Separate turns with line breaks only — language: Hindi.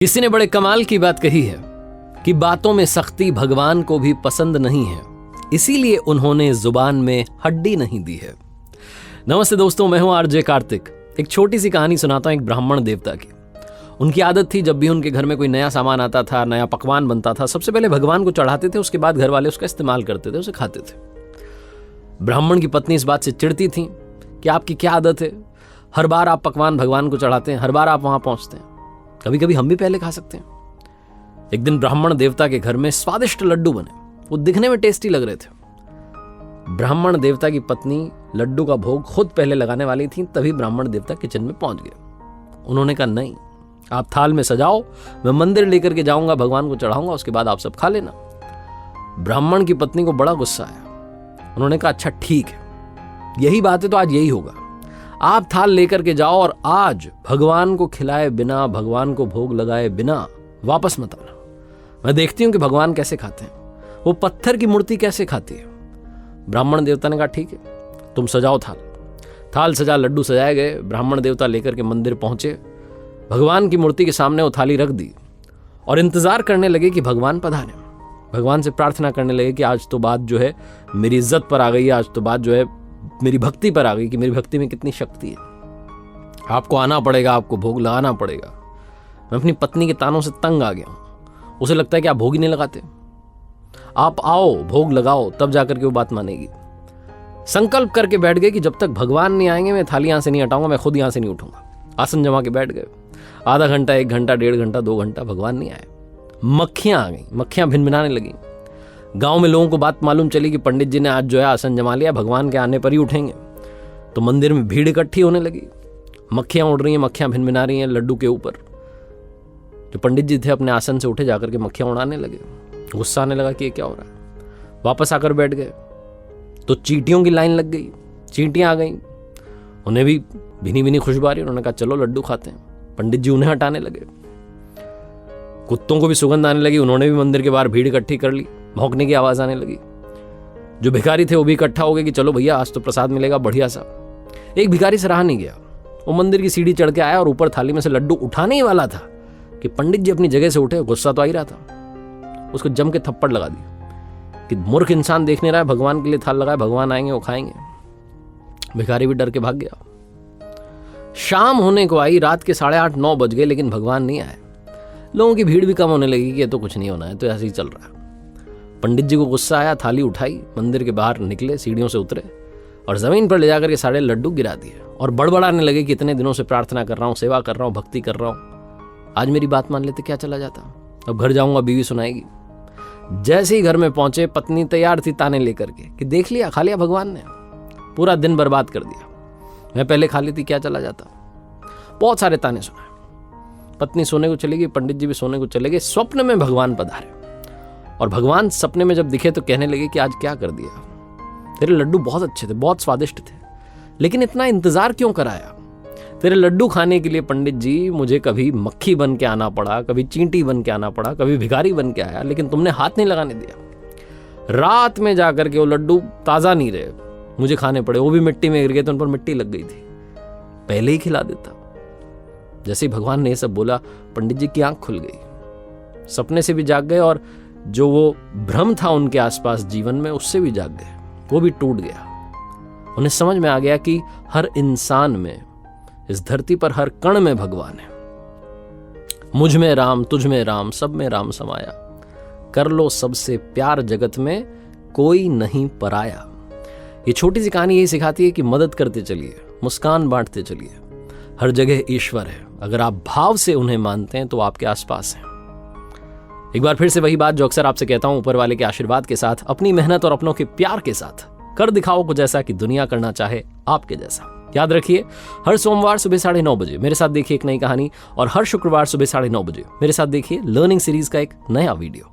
किसी ने बड़े कमाल की बात कही है कि बातों में सख्ती भगवान को भी पसंद नहीं है, इसीलिए उन्होंने जुबान में हड्डी नहीं दी है। नमस्ते दोस्तों, मैं हूं आरजे कार्तिक। एक छोटी सी कहानी सुनाता हूं एक ब्राह्मण देवता की। उनकी आदत थी, जब भी उनके घर में कोई नया सामान आता था, नया पकवान बनता था, सबसे पहले भगवान को चढ़ाते थे, उसके बाद घर वाले उसका इस्तेमाल करते थे, उसे खाते थे। ब्राह्मण की पत्नी इस बात से चिढ़ती थी कि आपकी क्या आदत है, हर बार आप पकवान भगवान को चढ़ाते हैं, हर बार आप वहां पहुंचते हैं, कभी कभी हम भी पहले खा सकते हैं। एक दिन ब्राह्मण देवता के घर में स्वादिष्ट लड्डू बने, वो दिखने में टेस्टी लग रहे थे। ब्राह्मण देवता की पत्नी लड्डू का भोग खुद पहले लगाने वाली थी, तभी ब्राह्मण देवता किचन में पहुंच गए। उन्होंने कहा, नहीं, आप थाल में सजाओ, मैं मंदिर लेकर के जाऊंगा, भगवान को चढ़ाऊंगा, उसके बाद आप सब खा लेना। ब्राह्मण की पत्नी को बड़ा गुस्सा आया। उन्होंने कहा, अच्छा ठीक है, यही बात है तो आज यही होगा, आप थाल लेकर के जाओ और आज भगवान को खिलाए बिना, भगवान को भोग लगाए बिना वापस मत आना। मैं देखती हूं कि भगवान कैसे खाते हैं, वो पत्थर की मूर्ति कैसे खाती है। ब्राह्मण देवता ने कहा, ठीक है, तुम सजाओ थाल। थाल सजा, लड्डू सजाए गए। ब्राह्मण देवता लेकर के मंदिर पहुंचे, भगवान की मूर्ति के सामने वो थाली रख दी और इंतजार करने लगे कि भगवान पधारे। भगवान से प्रार्थना करने लगे कि आज तो बात जो है मेरी इज्जत पर आ गई है, आज तो बात जो है मेरी भक्ति पर आ गई कि मेरी भक्ति में कितनी शक्ति है। आपको आना पड़ेगा, आपको भोग लगाना पड़ेगा। मैं अपनी पत्नी के तानों से तंग आ गया हूं। उसे लगता है कि आप भोग ही नहीं लगाते, आप आओ भोग लगाओ, तब जाकर के वो बात मानेगी। संकल्प करके बैठ गए कि जब तक भगवान नहीं आएंगे मैं थाली यहां से नहीं हटाऊंगा, मैं खुद यहां से नहीं उठूंगा। आसन जमा के बैठ गए। आधा घंटा, 1 घंटा, 1.5 घंटा, 2 घंटा, भगवान नहीं आए। मक्खियां आ गई, मक्खियां भिनभिनाने लगी। गांव में लोगों को बात मालूम चली कि पंडित जी ने आज जो है आसन जमा लिया, भगवान के आने पर ही उठेंगे। तो मंदिर में भीड़ इकट्ठी होने लगी। मक्खियां उड़ रही हैं, मक्खियां भिनभिना रही हैं लड्डू के ऊपर। जो पंडित जी थे अपने आसन से उठे, जाकर के मक्खियां उड़ाने लगे। गुस्सा आने लगा कि ये क्या हो रहा है। वापस आकर बैठ गए तो चींटियों की लाइन लग गई। चींटियां आ गई, उन्हें भी भीनी भीनी खुशबू आ रही। उन्होंने कहा, चलो लड्डू खाते हैं। पंडित जी उन्हें हटाने लगे। कुत्तों को भी सुगंध आने लगी, उन्होंने भी मंदिर के बाहर भीड़ इकट्ठी कर ली। भौंकने की आवाज आने लगी। जो भिखारी थे वो भी इकट्ठा हो गए कि चलो भैया, आज तो प्रसाद मिलेगा बढ़िया सा। एक भिखारी से रहा नहीं गया, वो मंदिर की सीढ़ी चढ़ के आया और ऊपर थाली में से लड्डू उठाने ही वाला था कि पंडित जी अपनी जगह से उठे। गुस्सा तो आ ही रहा था, उसको जम के थप्पड़ लगा दी कि मूर्ख इंसान देख नहीं रहा है, भगवान के लिए थाल लगाए, भगवान आएंगे वो खाएंगे। भिखारी भी डर के भाग गया। शाम होने को आई, रात के 8:30, 9 बज गए, लेकिन भगवान नहीं आए। लोगों की भीड़ भी कम होने लगी कि ये तो कुछ नहीं होना है, तो ऐसे ही चल रहा है। पंडित जी को गुस्सा आया, थाली उठाई, मंदिर के बाहर निकले, सीढ़ियों से उतरे और जमीन पर ले जाकर के सारे लड्डू गिरा दिए और बड़बड़ाने लगे कि इतने दिनों से प्रार्थना कर रहा हूं, सेवा कर रहा हूं, भक्ति कर रहा हूं, आज मेरी बात मान लेते क्या चला जाता। अब घर जाऊंगा, बीवी सुनाएगी। जैसे ही घर में पहुंचे, पत्नी तैयार थी ताने लेकर के कि देख लिया, खा लिया भगवान ने, पूरा दिन बर्बाद कर दिया, मैं पहले खा लेती क्या चला जाता। बहुत सारे ताने सुनाए। पत्नी सोने को चली गई, पंडित जी भी सोने को चले गए। स्वप्न में भगवान पधारे और भगवान सपने में जब दिखे तो कहने लगे कि आज क्या कर दिया, तेरे लड्डू बहुत अच्छे थे, बहुत स्वादिष्ट थे, लेकिन इतना इंतजार क्यों कराया। तेरे लड्डू खाने के लिए पंडित जी मुझे कभी मक्खी बन के आना पड़ा, कभी चींटी बन के आना पड़ा, कभी भिखारी बन के आया, लेकिन तुमने हाथ नहीं लगाने दिया। रात में जाकर के वो लड्डू ताजा नहीं रहे, मुझे खाने पड़े, वो भी मिट्टी में गिर गए तो उन पर मिट्टी लग गई थी, पहले ही खिला देता। जैसे ही भगवान ने ये सब बोला, पंडित जी की आंख खुल गई, सपने से भी जाग गए और जो वो भ्रम था उनके आसपास जीवन में, उससे भी जाग गए, वो भी टूट गया। उन्हें समझ में आ गया कि हर इंसान में, इस धरती पर हर कण में भगवान है। मुझ में राम, तुझ में राम, सब में राम समाया, कर लो सबसे प्यार, जगत में कोई नहीं पराया। ये छोटी सी कहानी यही सिखाती है कि मदद करते चलिए, मुस्कान बांटते चलिए, हर जगह ईश्वर है। अगर आप भाव से उन्हें मानते हैं तो आपके आसपास हैं। एक बार फिर से वही बात जो अक्सर आपसे कहता हूं, ऊपर वाले के आशीर्वाद के साथ, अपनी मेहनत और अपनों के प्यार के साथ कर दिखाओ कुछ ऐसा कि दुनिया करना चाहे आपके जैसा। याद रखिए, हर सोमवार सुबह 9:30 बजे मेरे साथ देखिए एक नई कहानी, और हर शुक्रवार सुबह 9:30 बजे मेरे साथ देखिए लर्निंग सीरीज का एक नया वीडियो।